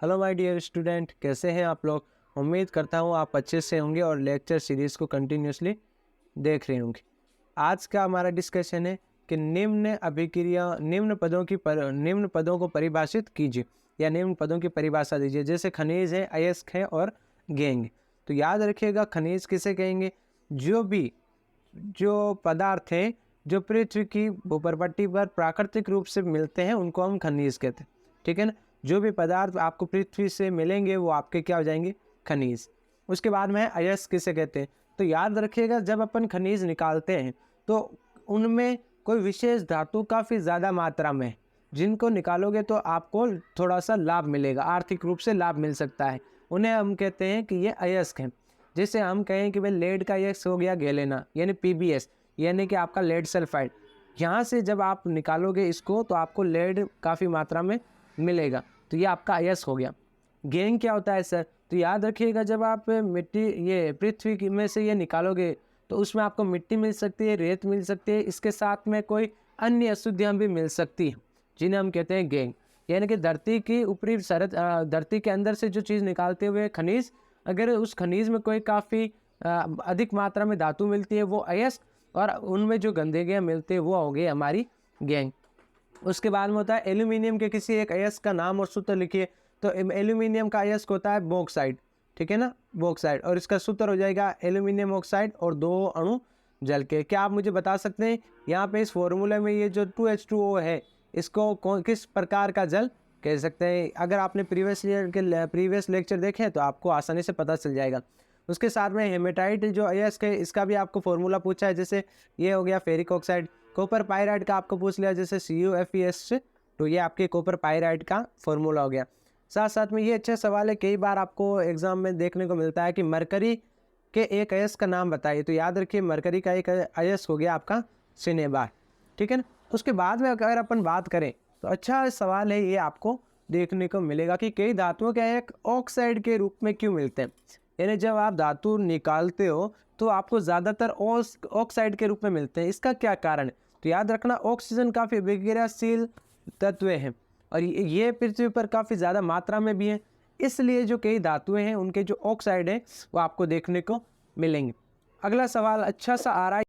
Hello my dear student, कैसे हैं आप लोग। उम्मीद करता हूँ आप अच्छे से होंगे और लेक्चर सीरीज़ को कंटिन्यूसली देख रहे होंगे। आज का हमारा डिस्कशन है कि निम्न पदों को परिभाषित कीजिए या निम्न पदों की परिभाषा दीजिए। जैसे खनिज है, अयस्क है और गेंग। तो याद रखिएगा, खनिज किसे कहेंगे? जो पदार्थ हैं जो पृथ्वी की भूपर्पट्टी पर प्राकृतिक रूप से मिलते हैं उनको हम खनिज कहते हैं। ठीक है ना। जो भी पदार्थ आपको पृथ्वी से मिलेंगे वो आपके क्या हो जाएंगे? खनिज। उसके बाद में अयस्क किसे कहते हैं? तो याद रखिएगा, जब अपन खनिज निकालते हैं तो उनमें कोई विशेष धातु काफ़ी ज़्यादा मात्रा में है, जिनको निकालोगे तो आपको थोड़ा सा लाभ मिलेगा, आर्थिक रूप से लाभ मिल सकता है। उन्हें हम कहते हैं कि ये अयस्क हैं। जैसे हम कहें कि भाई लेड का अयस्क हो गया गैलेना, यानी PbS, यानी कि आपका लेड सल्फाइड। यहाँ से जब आप निकालोगे इसको तो आपको लेड काफ़ी मात्रा में मिलेगा, तो ये आपका अयस्क हो गया। गेंग क्या होता है सर? तो याद रखिएगा, जब आप ये पृथ्वी में से ये निकालोगे तो उसमें आपको मिट्टी मिल सकती है, रेत मिल सकती है, इसके साथ में कोई अन्य अशुद्धियाँ भी मिल सकती हैं, जिन्हें हम कहते हैं गेंग। यानी कि धरती की ऊपरी सरहद, धरती के अंदर से जो चीज़ निकालते हुए खनिज, अगर उस खनिज में कोई काफ़ी अधिक मात्रा में धातु मिलती है वो अयस्क, और उनमें जो गंदगियाँ मिलती है वो हो गई हमारी गेंग। उसके बाद में होता है एल्यूमिनियम के किसी एक अयस्क का नाम और सूत्र लिखिए। तो एल्यूमिनियम का अयस्क होता है बॉक्साइड। ठीक है ना, बॉक्साइड। और इसका सूत्र हो जाएगा एल्यूमिनियम ऑक्साइड और 2 अणु जल के। क्या आप मुझे बता सकते हैं यहाँ पे इस फॉर्मूले में ये जो 2H2O है इसको किस प्रकार का जल कह सकते हैं? अगर आपने प्रीवियस लेक्चर देखे हैं तो आपको आसानी से पता चल जाएगा। उसके साथ में हेमेटाइट जो अयस्क है इसका भी आपको फॉर्मूला पूछा है। जैसे ये हो गया फेरिक ऑक्साइड। कॉपर पायराइड का आपको पूछ लिया, जैसे CuFeS, तो ये आपके कॉपर पायराइड का फॉर्मूला हो गया। साथ साथ में ये अच्छा सवाल है, कई बार आपको एग्जाम में देखने को मिलता है कि मरकरी के एक अयस्क का नाम बताइए। तो याद रखिए, मरकरी का एक अयस्क हो गया आपका सिनेबार। ठीक है ना। उसके बाद में अगर अपन बात करें तो अच्छा सवाल है, ये आपको देखने को मिलेगा कि कई धातुओं के एक ऑक्साइड के रूप में क्यों मिलते हैं। यानी जब आप धातु निकालते हो तो आपको ज़्यादातर ऑक्साइड के रूप में मिलते हैं। इसका क्या कारण है? तो याद रखना, ऑक्सीजन काफ़ी विक्रियाशील तत्व हैं और ये पृथ्वी पर काफ़ी ज़्यादा मात्रा में भी हैं। इसलिए जो कई धातुएं हैं उनके जो ऑक्साइड है वो आपको देखने को मिलेंगे। अगला सवाल अच्छा सा आ रहा है,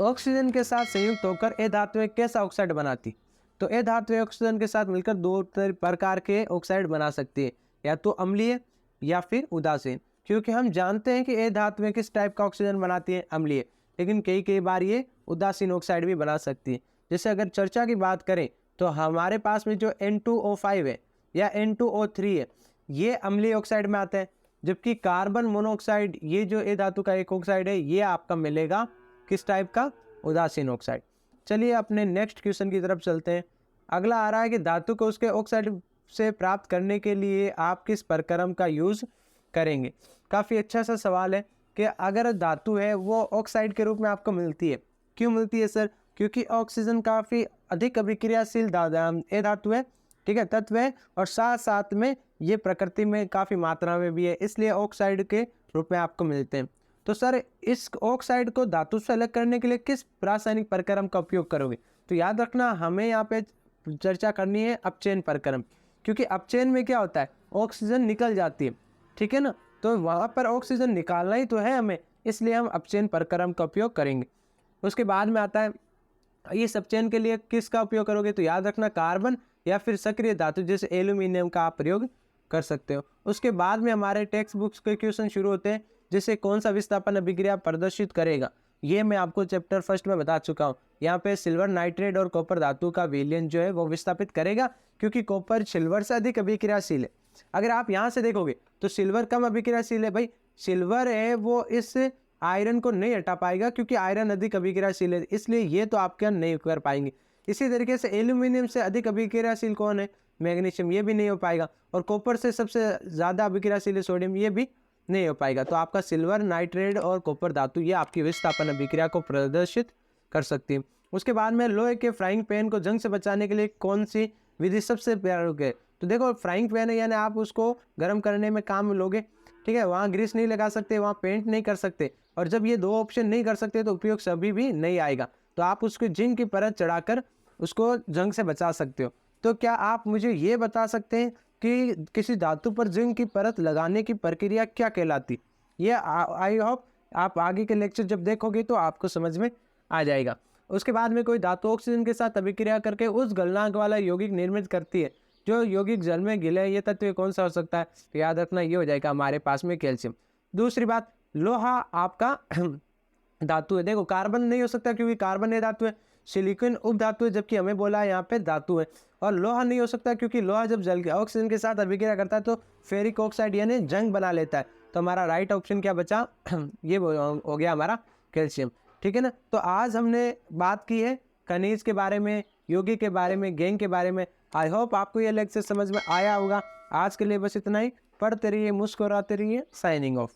ऑक्सीजन के साथ संयुक्त होकर ये धातुएं कैसा ऑक्साइड बनाती? तो ये धातुएं ऑक्सीजन के साथ मिलकर 2 प्रकार के ऑक्साइड बना सकती है, या तो अम्लीय या फिर उदासीन। क्योंकि हम जानते हैं कि ये धातुएं किस टाइप का ऑक्सीजन बनाती हैं, अम्लीय, लेकिन कई बार ये उदासीन ऑक्साइड भी बना सकती है। जैसे अगर चर्चा की बात करें तो हमारे पास में जो N2O5 है या N2O3 है, ये अम्लीय ऑक्साइड में आता है। जबकि कार्बन मोनोऑक्साइड, ये जो ए धातु का एक ऑक्साइड है, ये आपका मिलेगा किस टाइप का? उदासीन ऑक्साइड। चलिए अपने नेक्स्ट क्वेश्चन की तरफ चलते हैं। अगला आ रहा है कि धातु को उसके ऑक्साइड से प्राप्त करने के लिए आप किस प्रक्रम का यूज़ करेंगे? काफ़ी अच्छा सा सवाल है कि अगर धातु है वो ऑक्साइड के रूप में आपको मिलती है, क्यों मिलती है सर? क्योंकि ऑक्सीजन काफ़ी अधिक अभिक्रियाशील ए धातु है, ठीक है, तत्व है, और साथ साथ में ये प्रकृति में काफ़ी मात्रा में भी है, इसलिए ऑक्साइड के रूप में आपको मिलते हैं। तो सर इस ऑक्साइड को धातु से अलग करने के लिए किस रासायनिक प्रक्रम का उपयोग करोगे? तो याद रखना, हमें यहाँ पे चर्चा करनी है अपचयन प्रक्रम, क्योंकि अपचयन में क्या होता है, ऑक्सीजन निकल जाती है। ठीक है ना, तो वहाँ पर ऑक्सीजन निकालना ही तो है हमें, इसलिए हम अपचयन प्रक्रम का उपयोग करेंगे। उसके बाद में आता है, इस अपचयन के लिए किसका उपयोग करोगे? तो याद रखना, कार्बन या फिर सक्रिय धातु जैसे एल्यूमिनियम का आप प्रयोग कर सकते हो। उसके बाद में हमारे टेक्स्ट बुक्स के क्वेश्चन शुरू होते हैं, जैसे कौन सा विस्थापन अभिक्रिया प्रदर्शित करेगा, ये मैं आपको चैप्टर फर्स्ट में बता चुका हूँ। यहाँ पे सिल्वर नाइट्रेट और कॉपर धातु का विलयन जो है वो विस्थापित करेगा, क्योंकि कॉपर सिल्वर से अधिक अभिक्रियाशील है। अगर आप यहाँ से देखोगे तो सिल्वर कम अभिक्रियाशील है। भाई सिल्वर है वो इस आयरन को नहीं हटा पाएगा, क्योंकि आयरन अधिक अभिक्रियाशील है, इसलिए ये तो आपके नहीं कर पाएंगे। इसी तरीके से एल्यूमिनियम से अधिक अभिक्रियाशील कौन है? मैग्नीशियम, ये भी नहीं हो पाएगा। और कॉपर से सबसे ज़्यादा अभिक्रियाशील है सोडियम, ये भी नहीं हो पाएगा। तो आपका सिल्वर नाइट्रेट और कॉपर धातु ये आपकी विस्थापन अभिक्रिया को प्रदर्शित कर सकती है। उसके बाद में लोहे के फ्राइंग पैन को जंग से बचाने के लिए कौन सी विधि सबसे प्रयोग है? तो देखो, फ्राइंग पैन है यानी आप उसको गर्म करने में काम लोगे, ठीक है, वहाँ ग्रीस नहीं लगा सकते, वहाँ पेंट नहीं कर सकते, और जब ये 2 ऑप्शन नहीं कर सकते तो उपयोग सभी भी नहीं आएगा। तो आप उसको जिंक की परत चढ़ाकर उसको जंग से बचा सकते हो। तो क्या आप मुझे ये बता सकते हैं कि किसी धातु पर जिंक की परत लगाने की प्रक्रिया क्या कहलाती। ये आई होप आप आगे के लेक्चर जब देखोगे तो आपको समझ में आ जाएगा। उसके बाद में कोई धातु ऑक्सीजन के साथ अभिक्रिया करके उस गलनांक वाला यौगिक निर्मित करती है जो यौगिक जल में घिले। ये तत्व कौन सा हो सकता है, तो याद रखना ये हो जाएगा हमारे पास में कैल्शियम। दूसरी बात, लोहा आपका धातु है। देखो कार्बन नहीं हो सकता क्योंकि कार्बन ये धातु है, सिलिकॉन उप धातु है, जबकि हमें बोला है यहाँ पे धातु है। और लोहा नहीं हो सकता क्योंकि लोहा जब जल ऑक्सीजन के साथ अभिक्रिया करता है तो फेरिक ऑक्साइड यानी जंग बना लेता है। तो हमारा राइट ऑप्शन क्या बचा ये हो गया हमारा कैल्शियम। ठीक है ना। तो आज हमने बात की है खनिज के बारे में, यौगिक के बारे में, गैंग के बारे में। आई होप आपको ये लेक्चर समझ में आया होगा। आज के लिए बस इतना ही। पढ़ते रहिए, मुस्कुराते रहिए। Signing off.